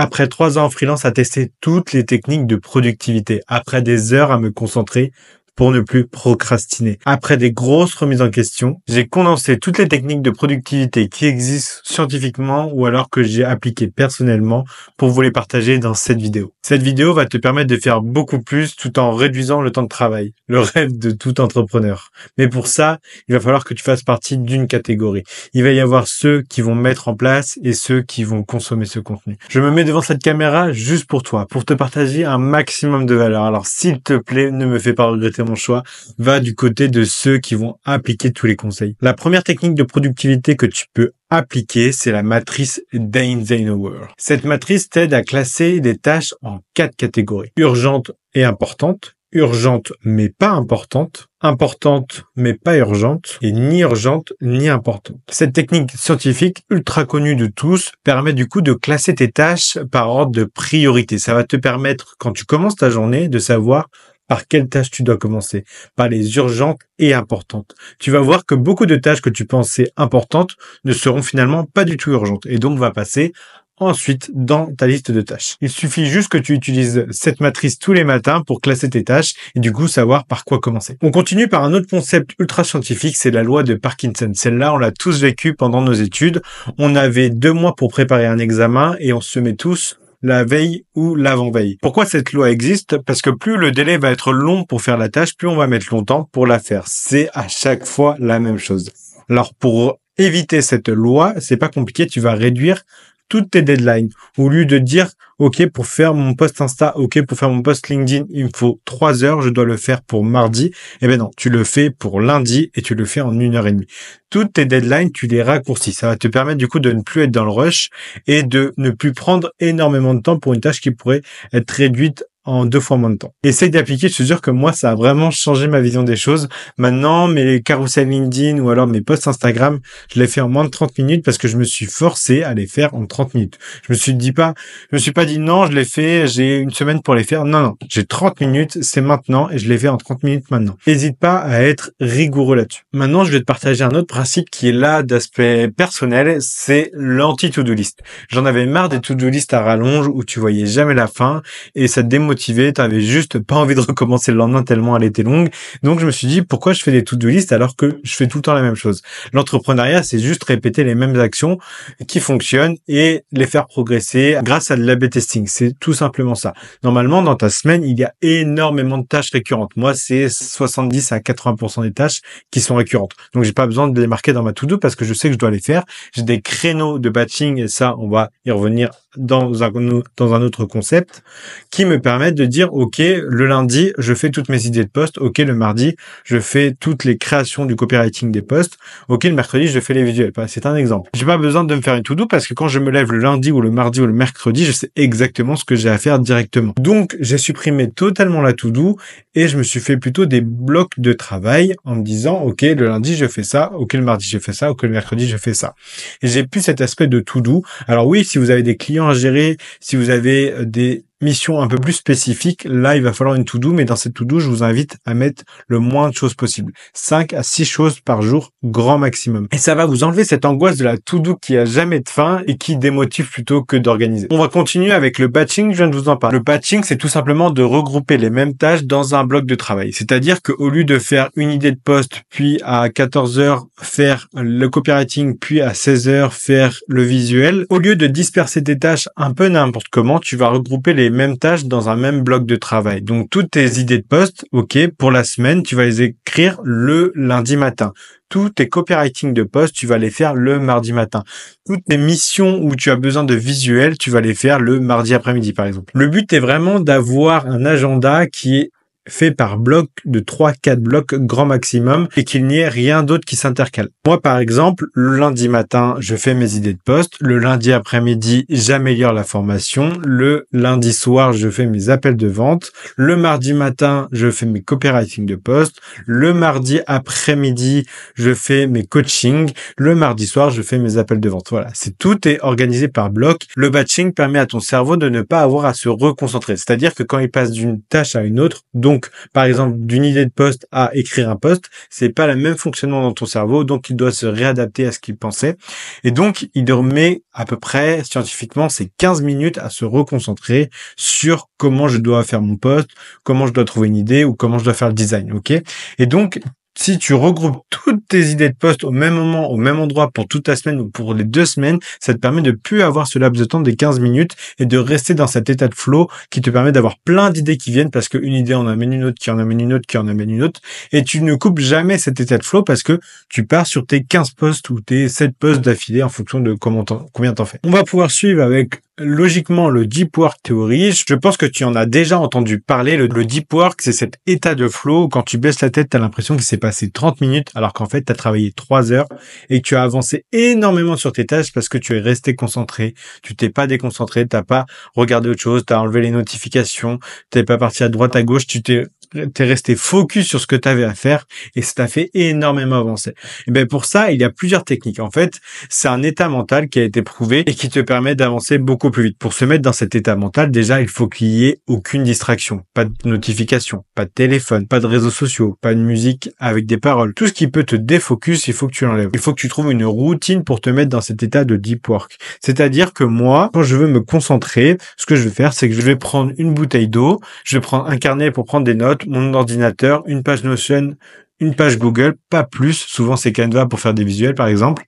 Après 3 ans en freelance à tester toutes les techniques de productivité, après des heures à me concentrer pour ne plus procrastiner. Après des grosses remises en question, j'ai condensé toutes les techniques de productivité qui existent scientifiquement ou alors que j'ai appliquées personnellement pour vous les partager dans cette vidéo. Cette vidéo va te permettre de faire beaucoup plus tout en réduisant le temps de travail, le rêve de tout entrepreneur. Mais pour ça, il va falloir que tu fasses partie d'une catégorie. Il va y avoir ceux qui vont mettre en place et ceux qui vont consommer ce contenu. Je me mets devant cette caméra juste pour toi, pour te partager un maximum de valeur. Alors s'il te plaît, ne me fais pas regretter mon choix, va du côté de ceux qui vont appliquer tous les conseils. La première technique de productivité que tu peux appliquer, c'est la matrice d'Eisenhower. Cette matrice t'aide à classer des tâches en 4 catégories. Urgentes et importantes, urgente mais pas importante, importante mais pas urgente, et ni urgente ni importante. Cette technique scientifique ultra connue de tous permet du coup de classer tes tâches par ordre de priorité. Ça va te permettre, quand tu commences ta journée, de savoir par quelle tâche tu dois commencer, par les urgentes et importantes. Tu vas voir que beaucoup de tâches que tu pensais importantes ne seront finalement pas du tout urgentes et donc va passer ensuite dans ta liste de tâches. Il suffit juste que tu utilises cette matrice tous les matins pour classer tes tâches et du coup savoir par quoi commencer. On continue par un autre concept ultra scientifique, c'est la loi de Parkinson. Celle-là, on l'a tous vécue pendant nos études. On avait 2 mois pour préparer un examen et on se met tous la veille ou l'avant-veille. Pourquoi cette loi existe? Parce que plus le délai va être long pour faire la tâche, plus on va mettre longtemps pour la faire. C'est à chaque fois la même chose. Alors pour éviter cette loi, c'est pas compliqué, tu vas réduire toutes tes deadlines. Au lieu de dire, OK, pour faire mon post Insta, OK, pour faire mon post LinkedIn, il me faut 3 heures, je dois le faire pour mardi. Eh ben non, tu le fais pour lundi et tu le fais en 1h30. Toutes tes deadlines, tu les raccourcis. Ça va te permettre du coup de ne plus être dans le rush et de ne plus prendre énormément de temps pour une tâche qui pourrait être réduite en 2 fois moins de temps. Essaye d'appliquer, je te jure que moi, ça a vraiment changé ma vision des choses. Maintenant, mes carousels LinkedIn ou alors mes posts Instagram, je les fais en moins de 30 minutes parce que je me suis forcé à les faire en 30 minutes. Je me suis pas dit non, je les fais, j'ai une semaine pour les faire. Non, j'ai 30 minutes, c'est maintenant et je les fais en 30 minutes maintenant. N'hésite pas à être rigoureux là-dessus. Maintenant, je vais te partager un autre principe qui est là d'aspect personnel, c'est l'anti-to-do list. J'en avais marre des to-do list à rallonge où tu voyais jamais la fin et ça te démotive. T'avais juste pas envie de recommencer le lendemain tellement elle était longue. Donc je me suis dit pourquoi je fais des to-do list alors que je fais tout le temps la même chose. L'entrepreneuriat, c'est juste répéter les mêmes actions qui fonctionnent et les faire progresser grâce à de l'A/B testing. C'est tout simplement ça. Normalement, dans ta semaine, il y a énormément de tâches récurrentes. Moi, c'est 70 à 80% des tâches qui sont récurrentes. Donc j'ai pas besoin de les marquer dans ma to-do parce que je sais que je dois les faire. J'ai des créneaux de batching et ça, on va y revenir dans un autre concept qui me permet de dire OK, le lundi, je fais toutes mes idées de post. OK, le mardi, je fais toutes les créations du copywriting des posts. OK, le mercredi, je fais les visuels. C'est un exemple. J'ai pas besoin de me faire une to-do parce que quand je me lève le lundi ou le mardi ou le mercredi, je sais exactement ce que j'ai à faire directement. Donc, j'ai supprimé totalement la to-do et je me suis fait plutôt des blocs de travail en me disant OK, le lundi, je fais ça. OK, le mardi, je fais ça. OK, le mercredi, je fais ça. Et j'ai plus cet aspect de to-do. Alors oui, si vous avez des clients à gérer, si vous avez des mission un peu plus spécifique, là, il va falloir une to-do, mais dans cette to-do, je vous invite à mettre le moins de choses possible. 5 à 6 choses par jour, grand maximum. Et ça va vous enlever cette angoisse de la to-do qui a jamais de fin et qui démotive plutôt que d'organiser. On va continuer avec le batching, je viens de vous en parler. Le batching, c'est tout simplement de regrouper les mêmes tâches dans un bloc de travail. C'est-à-dire qu'au lieu de faire une idée de poste, puis à 14 heures faire le copywriting, puis à 16 heures faire le visuel, au lieu de disperser tes tâches un peu n'importe comment, tu vas regrouper les mêmes tâches dans un même bloc de travail. Donc, toutes tes idées de poste, OK, pour la semaine, tu vas les écrire le lundi matin. Tous tes copywriting de poste, tu vas les faire le mardi matin. Toutes tes missions où tu as besoin de visuels, tu vas les faire le mardi après-midi, par exemple. Le but est vraiment d'avoir un agenda qui est fait par bloc de 3-4 blocs grand maximum et qu'il n'y ait rien d'autre qui s'intercale. Moi, par exemple, le lundi matin, je fais mes idées de poste. Le lundi après-midi, j'améliore la formation. Le lundi soir, je fais mes appels de vente. Le mardi matin, je fais mes copywriting de poste. Le mardi après-midi, je fais mes coachings. Le mardi soir, je fais mes appels de vente. Voilà, tout est organisé par bloc. Le batching permet à ton cerveau de ne pas avoir à se reconcentrer. C'est-à-dire que quand il passe d'une tâche à une autre, donc Donc, par exemple, d'une idée de poste à écrire un poste, c'est pas le même fonctionnement dans ton cerveau, donc il doit se réadapter à ce qu'il pensait. Et donc, il remet à peu près, scientifiquement, c'est 15 minutes à se reconcentrer sur comment je dois faire mon poste, comment je dois trouver une idée ou comment je dois faire le design, ok? Et donc, si tu regroupes toutes tes idées de poste au même moment, au même endroit pour toute ta semaine ou pour les 2 semaines, ça te permet de plus avoir ce laps de temps des 15 minutes et de rester dans cet état de flow qui te permet d'avoir plein d'idées qui viennent parce qu'une idée en amène une autre, qui en amène une autre, qui en amène une autre. Et tu ne coupes jamais cet état de flow parce que tu pars sur tes 15 posts ou tes 7 posts d'affilée en fonction de combien t'en fais. On va pouvoir suivre avec logiquement le Deep Work Theory. Je pense que tu en as déjà entendu parler. Le Deep Work, c'est cet état de flow où quand tu baisses la tête, tu as l'impression qu'il s'est passé 30 minutes alors qu'en fait, tu as travaillé 3 heures et que tu as avancé énormément sur tes tâches parce que tu es resté concentré. Tu t'es pas déconcentré, t'as pas regardé autre chose, t'as enlevé les notifications, t'es pas parti à droite à gauche, t'es resté focus sur ce que tu avais à faire et ça t'a fait énormément avancer. Et ben pour ça, il y a plusieurs techniques. En fait, c'est un état mental qui a été prouvé et qui te permet d'avancer beaucoup plus vite. Pour se mettre dans cet état mental, déjà, il faut qu'il y ait aucune distraction, pas de notification, pas de téléphone, pas de réseaux sociaux, pas de musique avec des paroles. Tout ce qui peut te défocus, il faut que tu l'enlèves. Il faut que tu trouves une routine pour te mettre dans cet état de deep work. C'est-à-dire que moi, quand je veux me concentrer, ce que je vais faire, c'est que je vais prendre une bouteille d'eau, je vais prendre un carnet pour prendre des notes, mon ordinateur, une page Notion, une page Google, pas plus. Souvent, c'est Canva pour faire des visuels, par exemple.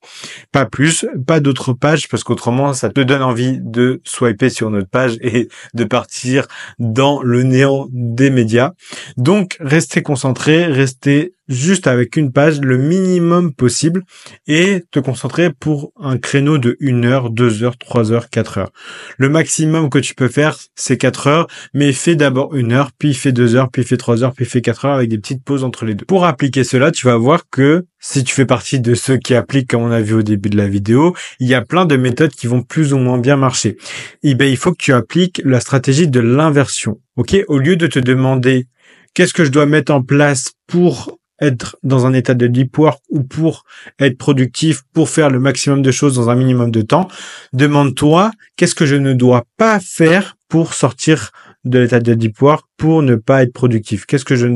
Pas plus, pas d'autres pages, parce qu'autrement, ça te donne envie de swiper sur notre page et de partir dans le néant des médias. Donc, restez concentré, restez juste avec une page, le minimum possible, et te concentrer pour un créneau de 1 heure, 2 heures, 3 heures, 4 heures. Le maximum que tu peux faire, c'est 4 heures, mais fais d'abord 1 heure, puis fais 2 heures, puis fais 3 heures, puis fais 4 heures avec des petites pauses entre les deux. Pour appliquer cela, tu vas voir que si tu fais partie de ceux qui appliquent, comme on a vu au début de la vidéo, il y a plein de méthodes qui vont plus ou moins bien marcher. Et ben, il faut que tu appliques la stratégie de l'inversion. Ok? Au lieu de te demander qu'est-ce que je dois mettre en place pour être dans un état de deep work ou pour être productif, pour faire le maximum de choses dans un minimum de temps, demande-toi qu'est-ce que je ne dois pas faire pour sortir de l'état de deep work, pour ne pas être productif. Qu'est-ce que je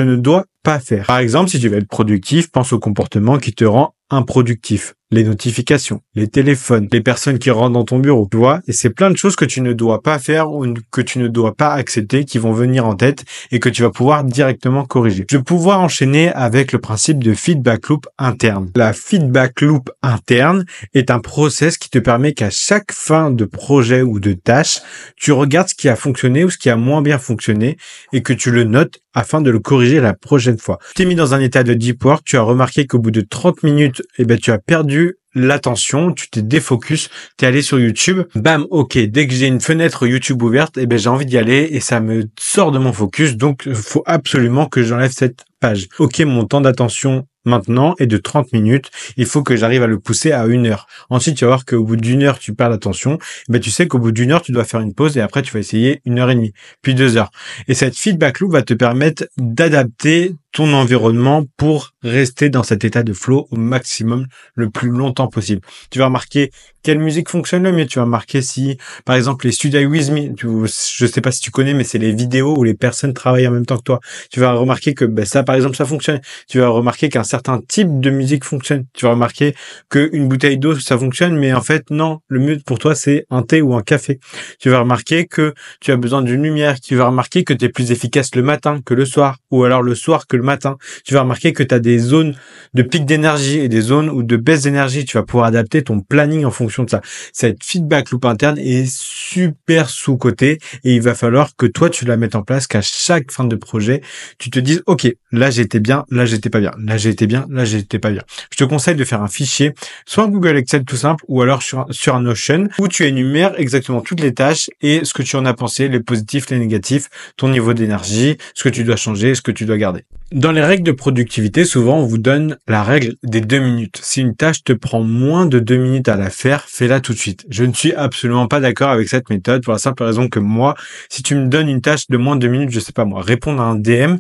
ne dois pas faire? Par exemple, si tu veux être productif, pense au comportement qui te rend improductif. Les notifications, les téléphones, les personnes qui rentrent dans ton bureau, tu vois, et c'est plein de choses que tu ne dois pas faire ou que tu ne dois pas accepter qui vont venir en tête et que tu vas pouvoir directement corriger. Je vais pouvoir enchaîner avec le principe de feedback loop interne. La feedback loop interne est un process qui te permet qu'à chaque fin de projet ou de tâche, tu regardes ce qui a fonctionné ou ce qui a moins bien fonctionné et que tu le notes afin de le corriger la prochaine fois. Tu t'es mis dans un état de deep work, tu as remarqué qu'au bout de 30 minutes, tu as perdu l'attention, tu t'es défocus, t'es allé sur YouTube, bam, ok, dès que j'ai une fenêtre YouTube ouverte, j'ai envie d'y aller et ça me sort de mon focus, donc il faut absolument que j'enlève cette page. Ok, mon temps d'attention maintenant est de 30 minutes, il faut que j'arrive à le pousser à 1 heure. Ensuite, tu vas voir qu'au bout d'1 heure, tu perds l'attention, tu sais qu'au bout d'1 heure, tu dois faire une pause et après, tu vas essayer 1 heure et demie, puis 2 heures. Et cette feedback loop va te permettre d'adapter ton environnement pour rester dans cet état de flow au maximum le plus longtemps possible. Tu vas remarquer quelle musique fonctionne le mieux. Tu vas remarquer si, par exemple, les Study With Me, je sais pas si tu connais, mais c'est les vidéos où les personnes travaillent en même temps que toi. Tu vas remarquer que ça, par exemple, ça fonctionne. Tu vas remarquer qu'un certain type de musique fonctionne. Tu vas remarquer qu'une bouteille d'eau, ça fonctionne, mais en fait, non. Le mieux pour toi, c'est un thé ou un café. Tu vas remarquer que tu as besoin d'une lumière. Tu vas remarquer que tu es plus efficace le matin que le soir, ou alors le soir que le matin. Tu vas remarquer que tu as des zones de pic d'énergie et des zones ou de baisse d'énergie. Tu vas pouvoir adapter ton planning en fonction de ça. Cette feedback loop interne est super sous-cotée et il va falloir que toi, tu la mettes en place, qu'à chaque fin de projet, tu te dises, OK, là, j'étais bien, là, j'étais pas bien, là, j'étais bien, là, j'étais pas bien. Je te conseille de faire un fichier, soit un Google Excel tout simple, ou alors sur un Notion, où tu énumères exactement toutes les tâches et ce que tu en as pensé, les positifs, les négatifs, ton niveau d'énergie, ce que tu dois changer, ce que tu dois garder. Dans les règles de productivité, souvent, on vous donne la règle des 2 minutes. Si une tâche te prend moins de 2 minutes à la faire, fais-la tout de suite. Je ne suis absolument pas d'accord avec cette méthode pour la simple raison que moi, si tu me donnes une tâche de moins de 2 minutes, je sais pas moi, répondre à un DM,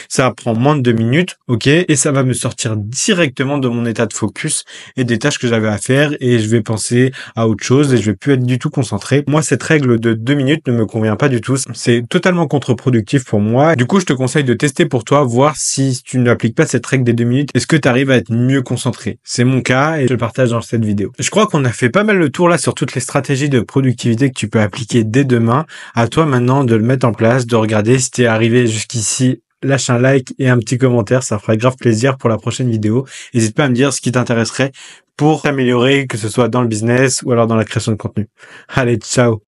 ça prend moins de 2 minutes, ok, et ça va me sortir directement de mon état de focus et des tâches que j'avais à faire et je vais penser à autre chose et je vais plus être du tout concentré. Moi, cette règle de 2 minutes ne me convient pas du tout. C'est totalement contre-productif pour moi. Du coup, je te conseille de tester pour toi, voir si tu n'appliques pas cette règle des 2 minutes, est-ce que tu arrives à être mieux concentré? C'est mon cas et je le partage dans cette vidéo. Je crois qu'on a fait pas mal le tour là sur toutes les stratégies de productivité que tu peux appliquer dès demain. À toi maintenant de le mettre en place, de regarder si tu es arrivé jusqu'ici. Lâche un like et un petit commentaire, ça fera grave plaisir pour la prochaine vidéo. N'hésite pas à me dire ce qui t'intéresserait pour t'améliorer, que ce soit dans le business ou alors dans la création de contenu. Allez, ciao!